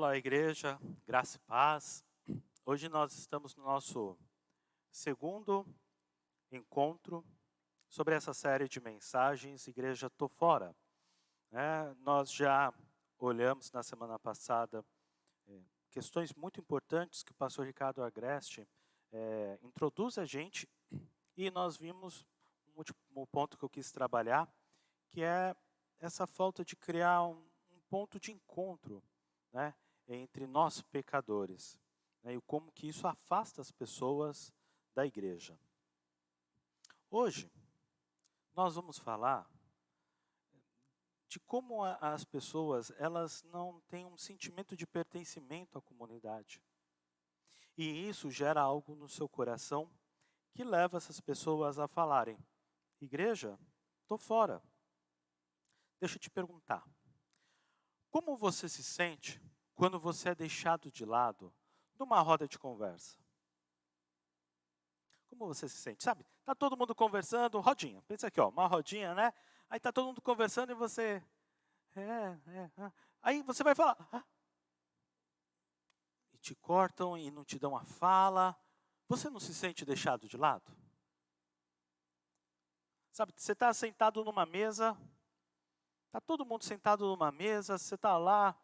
Olá, igreja, graça e paz. Hoje nós estamos no nosso segundo encontro sobre essa série de mensagens, Igreja Tô Fora. Nós já olhamos na semana passada questões muito importantes que o pastor Ricardo Agreste introduz a gente, e nós vimos um último ponto que eu quis trabalhar, que é essa falta de criar um ponto de encontro, né, entre nós pecadores, né, e como que isso afasta as pessoas da igreja. Hoje, nós vamos falar de como as pessoas, elas não têm um sentimento de pertencimento à comunidade. E isso gera algo no seu coração que leva essas pessoas a falarem: igreja, tô fora. Deixa eu te perguntar, como você se sente quando você é deixado de lado numa roda de conversa? Como você se sente? Sabe, tá todo mundo conversando, rodinha. Pensa aqui, ó, uma rodinha, né? Aí tá todo mundo conversando e você... Aí você vai falar... E te cortam e não te dão a fala. Você não se sente deixado de lado? Sabe, você está sentado numa mesa... Está todo mundo sentado numa mesa, você está lá,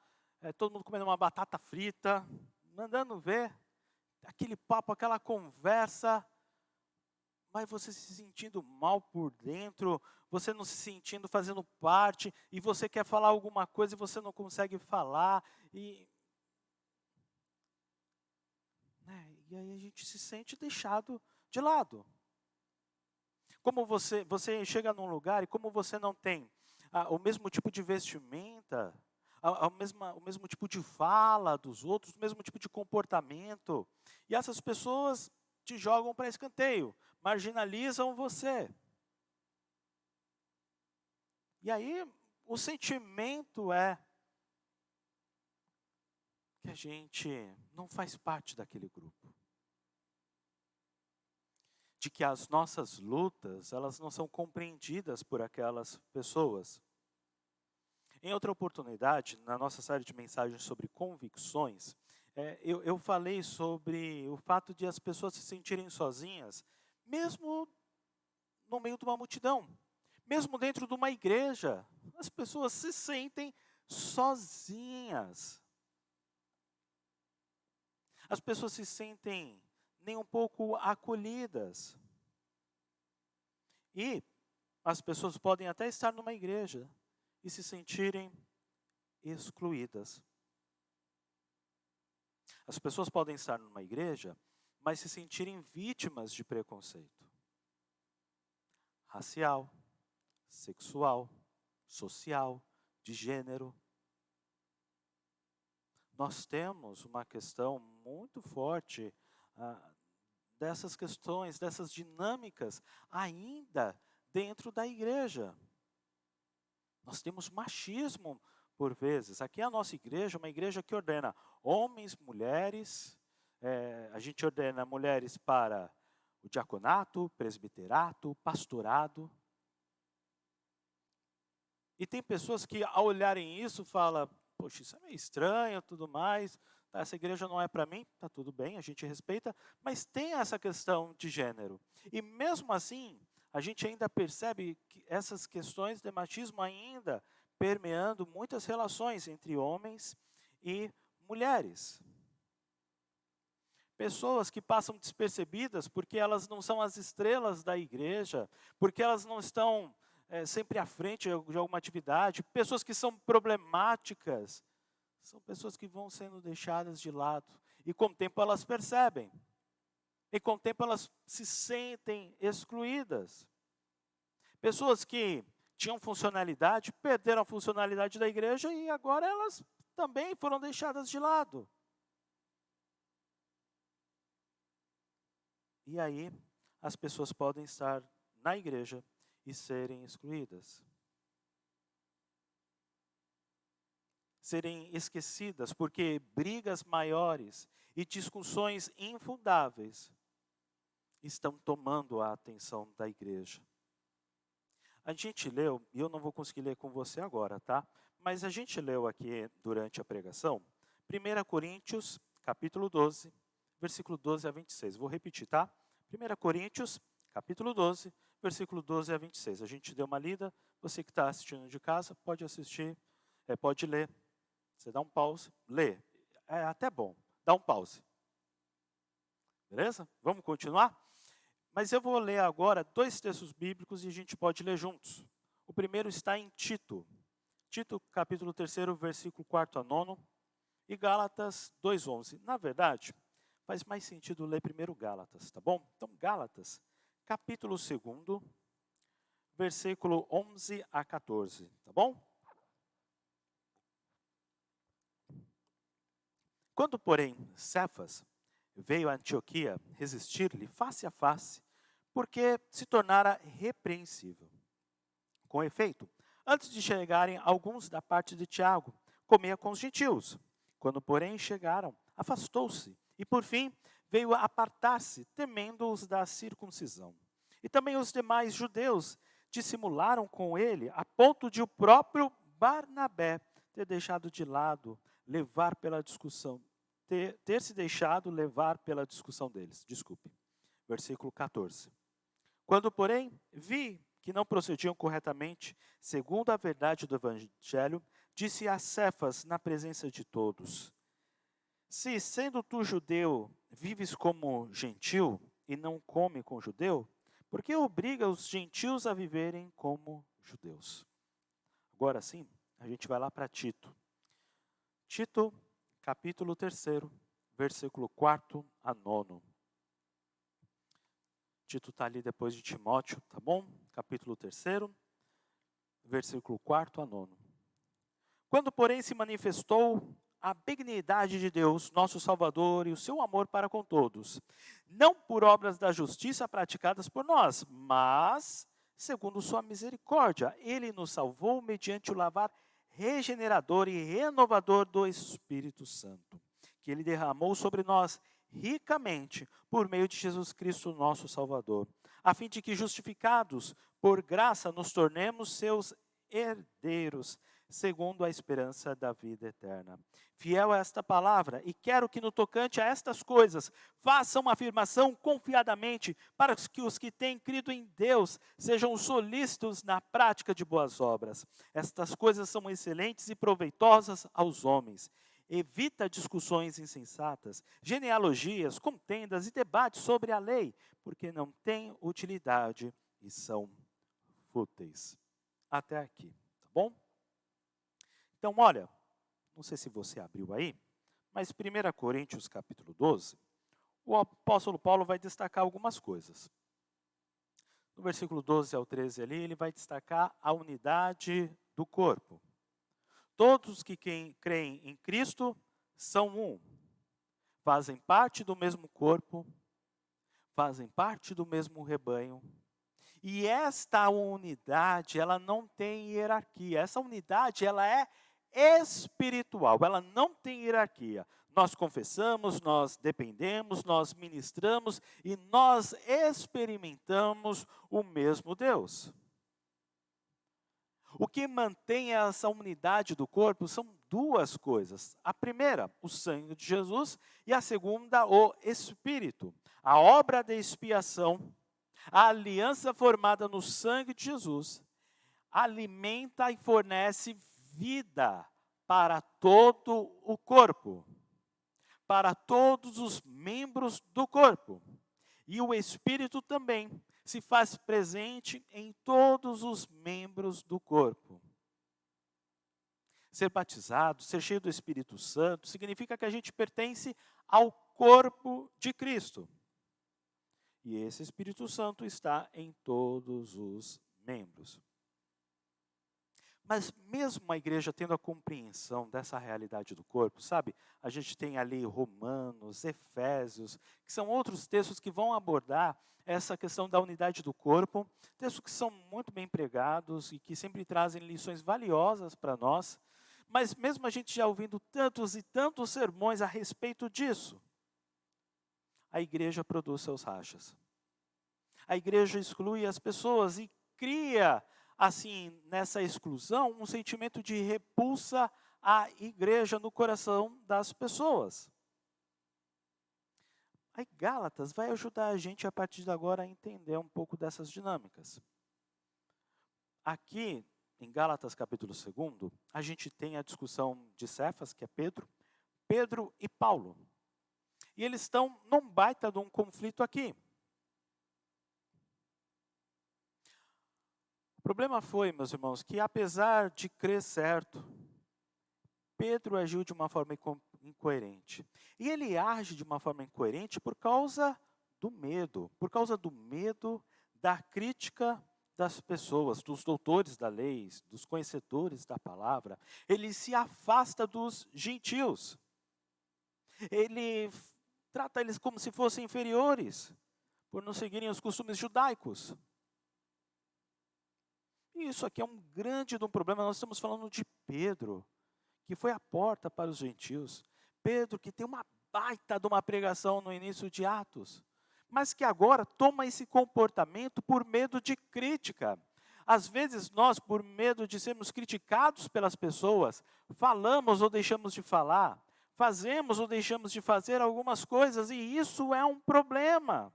todo mundo comendo uma batata frita, mandando ver, aquele papo, aquela conversa, mas você se sentindo mal por dentro, você não se sentindo fazendo parte, e você quer falar alguma coisa e você não consegue falar, e aí a gente se sente deixado de lado. Como você chega num lugar e como você não tem o mesmo tipo de vestimenta, o mesmo tipo de fala dos outros, o mesmo tipo de comportamento, e essas pessoas te jogam para escanteio, marginalizam você. E aí o sentimento é que a gente não faz parte daquele grupo. De que as nossas lutas, elas não são compreendidas por aquelas pessoas. Em outra oportunidade, na nossa série de mensagens sobre convicções, eu falei sobre o fato de as pessoas se sentirem sozinhas, mesmo no meio de uma multidão, mesmo dentro de uma igreja, as pessoas se sentem sozinhas. As pessoas se sentem nem um pouco acolhidas. E as pessoas podem até estar numa igreja e se sentirem excluídas. As pessoas podem estar numa igreja, mas se sentirem vítimas de preconceito. Racial, sexual, social, de gênero. Nós temos uma questão muito forte dessas questões, dessas dinâmicas, ainda dentro da igreja. Nós temos machismo por vezes. Aqui é a nossa igreja, uma igreja que ordena homens, mulheres, a gente ordena mulheres para o diaconato, presbiterato, pastorado. E tem pessoas que, ao olharem isso, falam: poxa, isso é meio estranho, tudo mais, tá, essa igreja não é para mim, tá tudo bem, a gente respeita, mas tem essa questão de gênero. E mesmo assim, a gente ainda percebe que essas questões de machismo ainda permeando muitas relações entre homens e mulheres. Pessoas que passam despercebidas porque elas não são as estrelas da igreja, porque elas não estão sempre à frente de alguma atividade, pessoas que são problemáticas, são pessoas que vão sendo deixadas de lado. E com o tempo elas percebem. E com o tempo elas se sentem excluídas. Pessoas que tinham funcionalidade, perderam a funcionalidade da igreja e agora elas também foram deixadas de lado. E aí as pessoas podem estar na igreja e serem excluídas. Serem esquecidas porque brigas maiores e discussões infundáveis estão tomando a atenção da igreja. A gente leu, e eu não vou conseguir ler com você agora, tá? Mas a gente leu aqui durante a pregação, 1 Coríntios, capítulo 12, versículo 12 a 26. Vou repetir, tá? 1 Coríntios, capítulo 12, versículo 12 a 26. A gente deu uma lida, você que está assistindo de casa, pode assistir, pode ler. Você dá um pause, lê. É até bom, dá um pause. Beleza? Vamos continuar? Mas eu vou ler agora 2 textos bíblicos e a gente pode ler juntos. O primeiro está em Tito. Tito, capítulo 3, versículo 4 a 9. E Gálatas 2:11. Na verdade, faz mais sentido ler primeiro Gálatas, tá bom? Então, Gálatas, capítulo 2, versículo 11 a 14, tá bom? Quando, porém, Cefas veio a Antioquia resistir-lhe face a face, porque se tornara repreensível. Com efeito, antes de chegarem alguns da parte de Tiago, comia com os gentios. Quando, porém, chegaram, afastou-se, e por fim veio a apartar-se, temendo-os da circuncisão. E também os demais judeus dissimularam com ele, a ponto de o próprio Barnabé ter deixado de lado, levar pela discussão, ter se deixado levar pela discussão deles. Desculpe. Versículo 14. Quando, porém, vi que não procediam corretamente, segundo a verdade do Evangelho, disse a Cefas na presença de todos: se, sendo tu judeu, vives como gentil e não come com judeu, por que obriga os gentios a viverem como judeus? Agora sim, a gente vai lá para Tito. Tito, capítulo 3, versículo 4 a 9. Tito está ali depois de Timóteo, tá bom? Capítulo 3, versículo 4 a 9. Quando, porém, se manifestou a benignidade de Deus, nosso Salvador, e o seu amor para com todos, não por obras da justiça praticadas por nós, mas segundo sua misericórdia, ele nos salvou mediante o lavar regenerador e renovador do Espírito Santo, que ele derramou sobre nós ricamente por meio de Jesus Cristo, nosso Salvador, a fim de que, justificados por graça, nos tornemos seus herdeiros, segundo a esperança da vida eterna. Fiel a esta palavra, e quero que no tocante a estas coisas, façam uma afirmação confiadamente, para que os que têm crido em Deus sejam solícitos na prática de boas obras. Estas coisas são excelentes e proveitosas aos homens. Evita discussões insensatas, genealogias, contendas e debates sobre a lei, porque não têm utilidade e são fúteis. Até aqui, tá bom? Então, olha, não sei se você abriu aí, mas 1 Coríntios capítulo 12, o apóstolo Paulo vai destacar algumas coisas. No versículo 12 ao 13 ali, ele vai destacar a unidade do corpo. Todos que creem em Cristo são um, fazem parte do mesmo corpo, fazem parte do mesmo rebanho. E esta unidade, ela não tem hierarquia. Essa unidade, ela é espiritual, ela não tem hierarquia. Nós confessamos, nós dependemos, nós ministramos e nós experimentamos o mesmo Deus. O que mantém essa unidade do corpo são duas coisas. A primeira, o sangue de Jesus, e a segunda, o Espírito. A obra da expiação, a aliança formada no sangue de Jesus, alimenta e fornece vida para todo o corpo, para todos os membros do corpo. E o Espírito também se faz presente em todos os membros do corpo. Ser batizado, ser cheio do Espírito Santo, significa que a gente pertence ao corpo de Cristo. E esse Espírito Santo está em todos os membros. Mas mesmo a igreja tendo a compreensão dessa realidade do corpo, sabe? A gente tem ali Romanos, Efésios, que são outros textos que vão abordar essa questão da unidade do corpo, textos que são muito bem pregados e que sempre trazem lições valiosas para nós, mas mesmo a gente já ouvindo tantos e tantos sermões a respeito disso, a igreja produz seus rachas. A igreja exclui as pessoas e cria, assim, nessa exclusão, um sentimento de repulsa a igreja no coração das pessoas. Aí Gálatas vai ajudar a gente a partir de agora a entender um pouco dessas dinâmicas. Aqui, em Gálatas capítulo 2, a gente tem a discussão de Cefas, que é Pedro e Paulo. E eles estão num baita de um conflito aqui. O problema foi, meus irmãos, que apesar de crer certo, Pedro agiu de uma forma incoerente. E ele age de uma forma incoerente por causa do medo da crítica das pessoas, dos doutores da lei, dos conhecedores da palavra. Ele se afasta dos gentios. Ele trata eles como se fossem inferiores, por não seguirem os costumes judaicos. E isso aqui é um grande problema. Nós estamos falando de Pedro, que foi a porta para os gentios. Pedro, que tem uma baita de uma pregação no início de Atos, mas que agora toma esse comportamento por medo de crítica. Às vezes nós, por medo de sermos criticados pelas pessoas, falamos ou deixamos de falar, fazemos ou deixamos de fazer algumas coisas, e isso é um problema.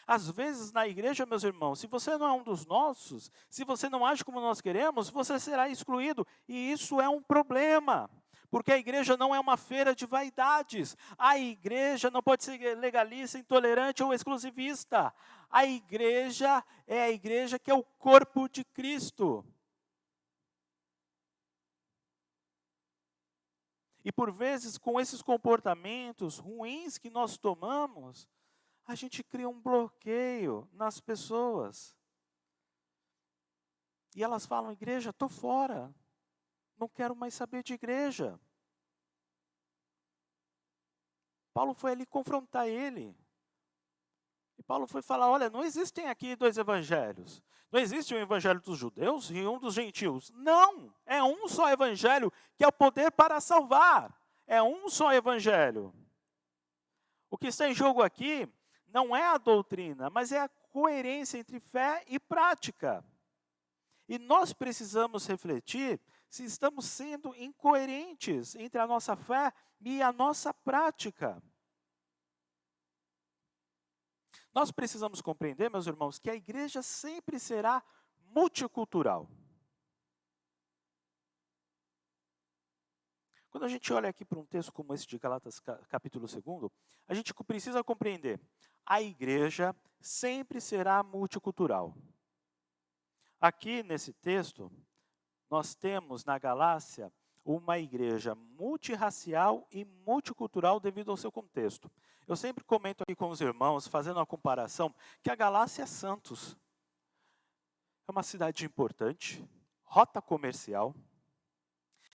Às vezes na igreja, meus irmãos, se você não é um dos nossos, se você não age como nós queremos, você será excluído. E isso é um problema, porque a igreja não é uma feira de vaidades. A igreja não pode ser legalista, intolerante ou exclusivista. A igreja é a igreja que é o corpo de Cristo. E por vezes, com esses comportamentos ruins que nós tomamos, a gente cria um bloqueio nas pessoas. E elas falam, igreja, estou fora. Não quero mais saber de igreja. Paulo foi ali confrontar ele. E Paulo foi falar, olha, não existem aqui dois evangelhos. Não existe um evangelho dos judeus e um dos gentios. Não, é um só evangelho que é o poder para salvar. É um só evangelho. O que está em jogo aqui não é a doutrina, mas é a coerência entre fé e prática. E nós precisamos refletir se estamos sendo incoerentes entre a nossa fé e a nossa prática. Nós precisamos compreender, meus irmãos, que a igreja sempre será multicultural. Quando a gente olha aqui para um texto como esse de Gálatas capítulo 2, a gente precisa compreender, a igreja sempre será multicultural. Aqui nesse texto, nós temos na Galácia uma igreja multirracial e multicultural devido ao seu contexto. Eu sempre comento aqui com os irmãos, fazendo uma comparação, que a Galácia é Santos. É uma cidade importante, rota comercial,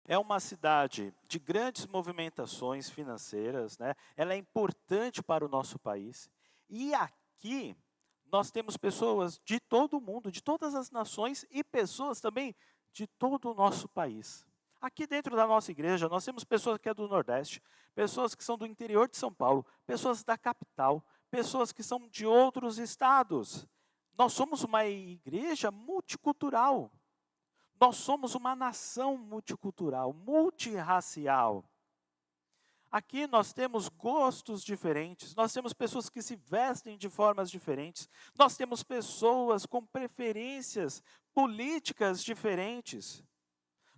é uma cidade de grandes movimentações financeiras, né? Ela é importante para o nosso país. E aqui nós temos pessoas de todo o mundo, de todas as nações e pessoas também de todo o nosso país. Aqui dentro da nossa igreja, nós temos pessoas que é do Nordeste, pessoas que são do interior de São Paulo, pessoas da capital, pessoas que são de outros estados. Nós somos uma igreja multicultural. Nós somos uma nação multicultural, multirracial. Aqui nós temos gostos diferentes, nós temos pessoas que se vestem de formas diferentes, nós temos pessoas com preferências políticas diferentes,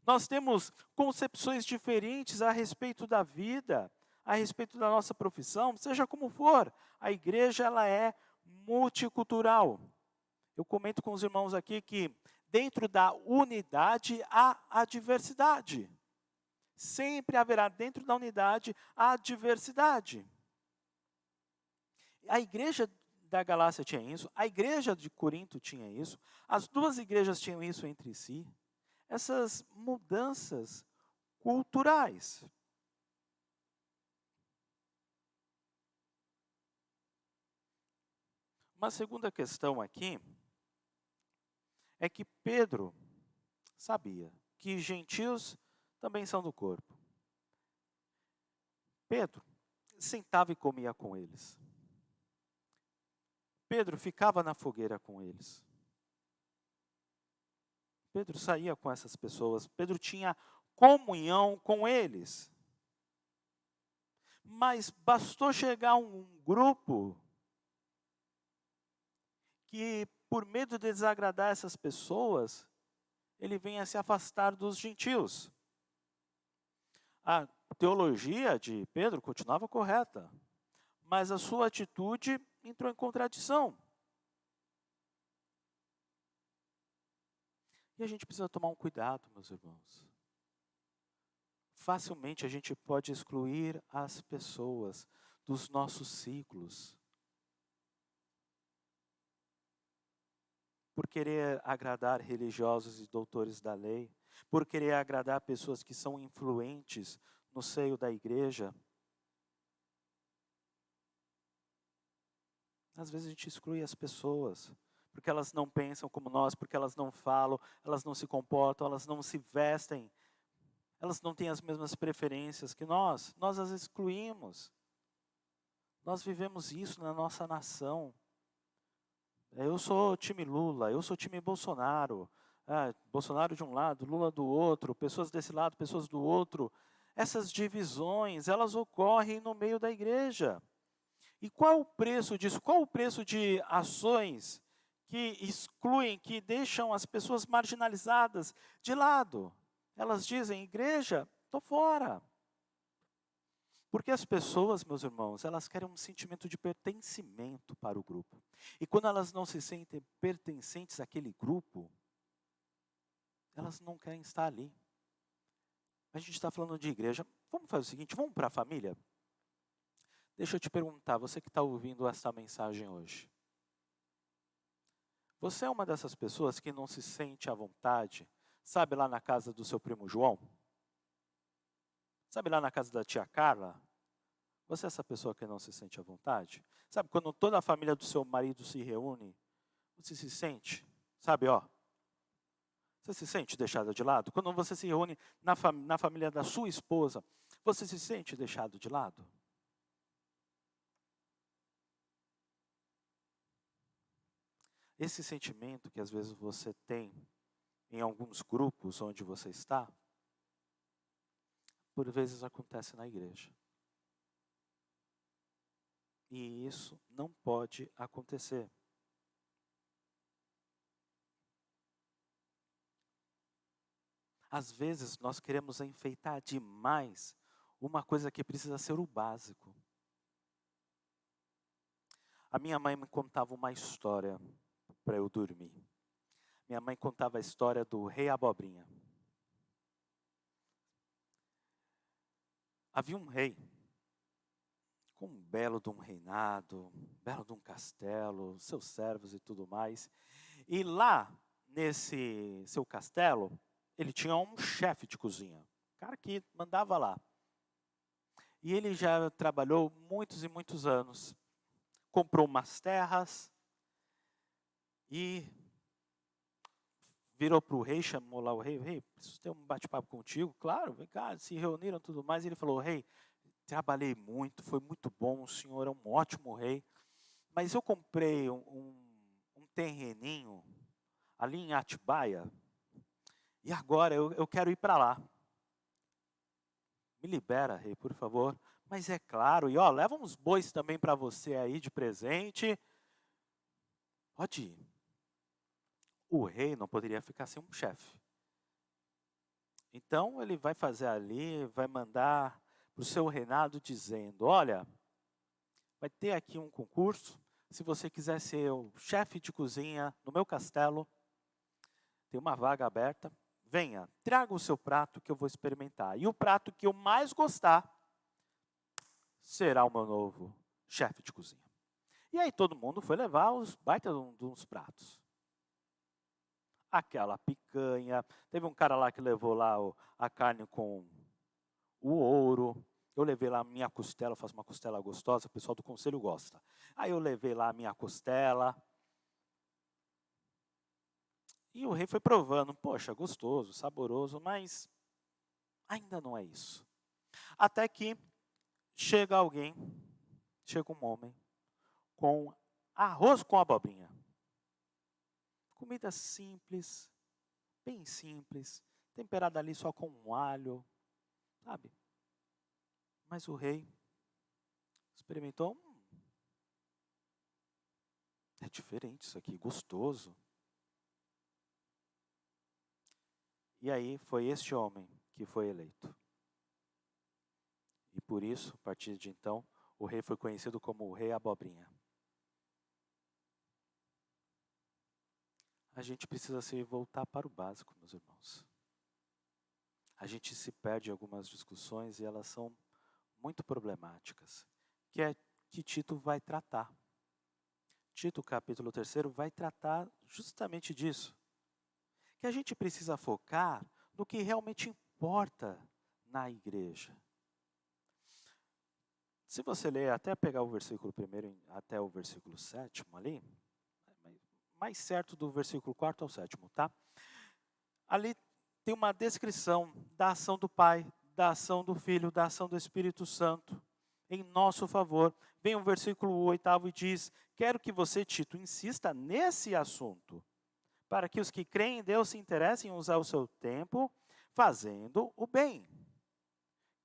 nós temos concepções diferentes a respeito da vida, a respeito da nossa profissão, seja como for, a igreja ela é multicultural. Eu comento com os irmãos aqui que dentro da unidade há a diversidade. Sempre haverá dentro da unidade a diversidade. A igreja da Galácia tinha isso, a igreja de Corinto tinha isso, as duas igrejas tinham isso entre si. Essas mudanças culturais. Uma segunda questão aqui é que Pedro sabia que gentios também são do corpo. Pedro sentava e comia com eles. Pedro ficava na fogueira com eles. Pedro saía com essas pessoas, Pedro tinha comunhão com eles. Mas bastou chegar um grupo que, por medo de desagradar essas pessoas, ele venha se afastar dos gentios. A teologia de Pedro continuava correta, mas a sua atitude entrou em contradição. E a gente precisa tomar um cuidado, meus irmãos. Facilmente a gente pode excluir as pessoas dos nossos ciclos, por querer agradar religiosos e doutores da lei, por querer agradar pessoas que são influentes no seio da igreja. Às vezes a gente exclui as pessoas, porque elas não pensam como nós, porque elas não falam, elas não se comportam, elas não se vestem, elas não têm as mesmas preferências que nós as excluímos. Nós vivemos isso na nossa nação. Eu sou time Lula, eu sou time Bolsonaro. Bolsonaro de um lado, Lula do outro, pessoas desse lado, pessoas do outro. Essas divisões, elas ocorrem no meio da igreja. E qual o preço disso? Qual o preço de ações que excluem, que deixam as pessoas marginalizadas de lado? Elas dizem, igreja, estou fora. Porque as pessoas, meus irmãos, elas querem um sentimento de pertencimento para o grupo. E quando elas não se sentem pertencentes àquele grupo, elas não querem estar ali. A gente está falando de igreja. Vamos fazer o seguinte, vamos para a família? Deixa eu te perguntar, você que está ouvindo esta mensagem hoje. Você é uma dessas pessoas que não se sente à vontade, sabe lá na casa do seu primo João? Sabe lá na casa da tia Carla? Você é essa pessoa que não se sente à vontade? Sabe, quando toda a família do seu marido se reúne, você se sente, sabe, você se sente deixado de lado? Quando você se reúne na família da sua esposa, você se sente deixado de lado? Esse sentimento que às vezes você tem em alguns grupos onde você está, por vezes acontece na igreja. E isso não pode acontecer. Às vezes nós queremos enfeitar demais uma coisa que precisa ser o básico. A minha mãe me contava uma história para eu dormir. Minha mãe contava a história do rei Abobrinha. Havia um rei com um belo de um reinado, um belo de um castelo, seus servos e tudo mais. E lá, nesse seu castelo, ele tinha um chefe de cozinha, cara que mandava lá. E ele já trabalhou muitos e muitos anos. Comprou umas terras e virou para o rei, chamou lá o rei, preciso ter um bate-papo contigo. Claro, vem cá, se reuniram e tudo mais. E ele falou, rei, trabalhei muito, foi muito bom, o senhor é um ótimo rei. Mas eu comprei um terreninho ali em Atibaia e agora eu quero ir para lá. Me libera, rei, por favor. Mas é claro, e leva uns bois também para você aí de presente. Pode ir. O rei não poderia ficar sem um chefe. Então ele vai fazer ali, vai mandar para o seu reinado dizendo, olha, vai ter aqui um concurso, se você quiser ser o chefe de cozinha no meu castelo, tem uma vaga aberta, venha, traga o seu prato que eu vou experimentar. E o prato que eu mais gostar, será o meu novo chefe de cozinha. E aí todo mundo foi levar os baita de uns pratos. Aquela picanha, teve um cara lá que levou lá a carne com o ouro. Eu levei lá a minha costela, eu faço uma costela gostosa, o pessoal do conselho gosta. Aí eu levei lá a minha costela. E o rei foi provando, poxa, gostoso, saboroso, mas ainda não é isso. Até que chega alguém, chega um homem, com arroz com abobrinha. Comida simples, bem simples, temperada ali só com um alho, sabe? Mas o rei experimentou, é diferente isso aqui, gostoso. E aí foi este homem que foi eleito. E por isso, a partir de então, o rei foi conhecido como o rei Abobrinha. A gente precisa se voltar para o básico, meus irmãos. A gente se perde em algumas discussões e elas são muito problemáticas, que é que Tito vai tratar. Tito, capítulo 3, vai tratar justamente disso. Que a gente precisa focar no que realmente importa na igreja. Se você ler, até pegar o versículo 1 até o versículo 7 ali, mais certo do versículo 4 ao 7, tá? Ali tem uma descrição da ação do Pai, da ação do Filho, da ação do Espírito Santo em nosso favor. Vem o versículo 8 e diz: quero que você, Tito, insista nesse assunto, para que os que creem em Deus se interessem em usar o seu tempo fazendo o bem.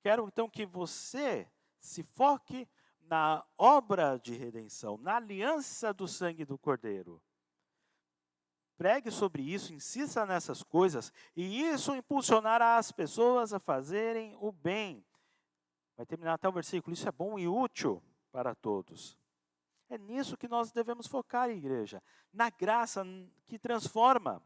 Quero então que você se foque na obra de redenção, na aliança do sangue do Cordeiro. Pregue sobre isso, insista nessas coisas, e isso impulsionará as pessoas a fazerem o bem. Vai terminar até o versículo, isso é bom e útil para todos. É nisso que nós devemos focar, igreja, na graça que transforma.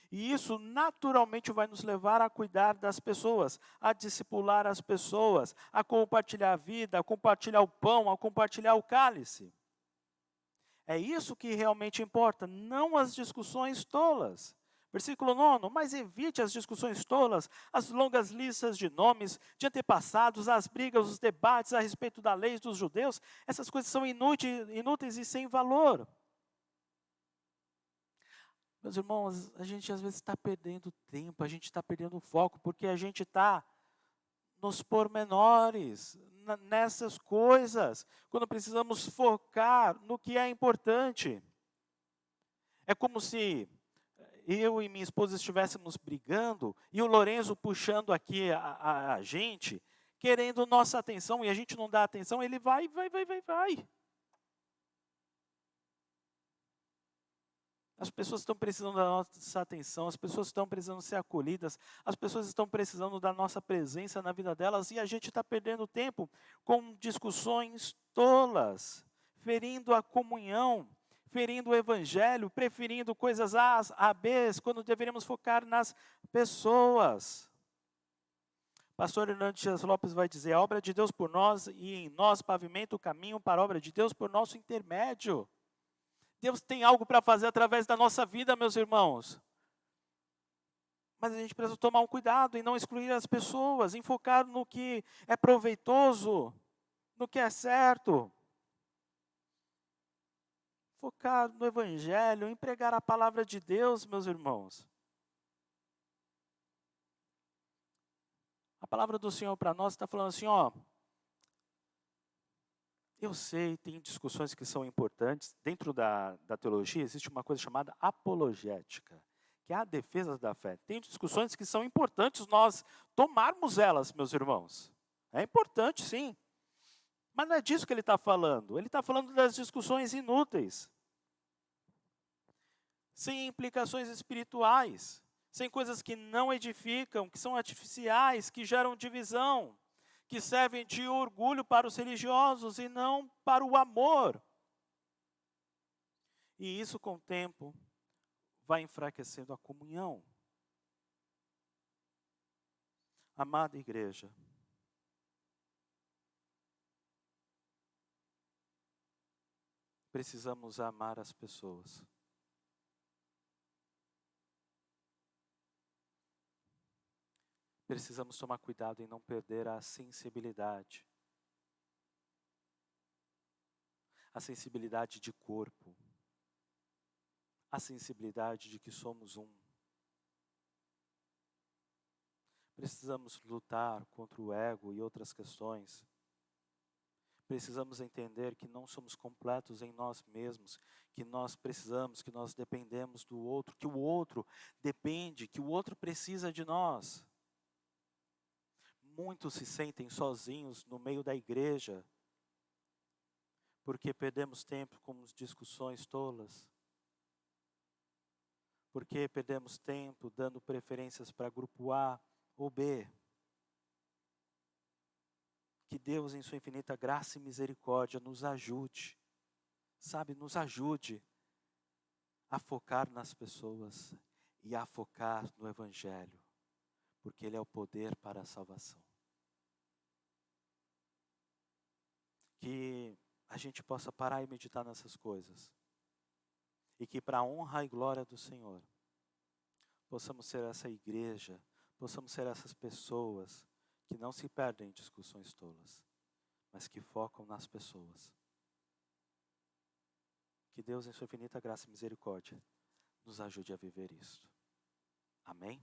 E isso naturalmente vai nos levar a cuidar das pessoas, a discipular as pessoas, a compartilhar a vida, a compartilhar o pão, a compartilhar o cálice. É isso que realmente importa, não as discussões tolas. Versículo 9, mas evite as discussões tolas, as longas listas de nomes, de antepassados, as brigas, os debates a respeito da lei dos judeus. Essas coisas são inúteis e sem valor. Meus irmãos, a gente às vezes está perdendo tempo, a gente está perdendo o foco, porque a gente está nos pormenores, nessas coisas, quando precisamos focar no que é importante. É como se eu e minha esposa estivéssemos brigando e o Lorenzo puxando aqui a gente, querendo nossa atenção, e a gente não dá atenção, ele vai. As pessoas estão precisando da nossa atenção, as pessoas estão precisando ser acolhidas, as pessoas estão precisando da nossa presença na vida delas, e a gente está perdendo tempo com discussões tolas, ferindo a comunhão, ferindo o evangelho, preferindo coisas A, Bs, quando deveríamos focar nas pessoas. Pastor Hernandes Dias Lopes vai dizer: a obra de Deus por nós e em nós pavimenta o caminho para a obra de Deus por nosso intermédio. Deus tem algo para fazer através da nossa vida, meus irmãos. Mas a gente precisa tomar um cuidado em não excluir as pessoas, em focar no que é proveitoso, no que é certo. Focar no Evangelho, em pregar a palavra de Deus, meus irmãos. A palavra do Senhor para nós está falando assim, eu sei, tem discussões que são importantes. Dentro da teologia existe uma coisa chamada apologética, que é a defesa da fé. Tem discussões que são importantes nós tomarmos elas, meus irmãos. É importante, sim. Mas não é disso que ele está falando. Ele está falando das discussões inúteis. Sem implicações espirituais. Sem coisas que não edificam, que são artificiais, que geram divisão, que servem de orgulho para os religiosos e não para o amor. E isso, com o tempo, vai enfraquecendo a comunhão. Amada igreja, precisamos amar as pessoas. Precisamos tomar cuidado em não perder a sensibilidade. A sensibilidade de corpo. A sensibilidade de que somos um. Precisamos lutar contra o ego e outras questões. Precisamos entender que não somos completos em nós mesmos, que nós precisamos, que nós dependemos do outro, que o outro depende, que o outro precisa de nós. Muitos se sentem sozinhos no meio da igreja, porque perdemos tempo com discussões tolas, porque perdemos tempo dando preferências para grupo A ou B. Que Deus, em sua infinita graça e misericórdia, nos ajude, nos ajude a focar nas pessoas e a focar no Evangelho, porque Ele é o poder para a salvação. Que a gente possa parar e meditar nessas coisas, e que para a honra e glória do Senhor, possamos ser essa igreja, possamos ser essas pessoas que não se perdem em discussões tolas, mas que focam nas pessoas. Que Deus, em sua infinita graça e misericórdia, nos ajude a viver isto. Amém?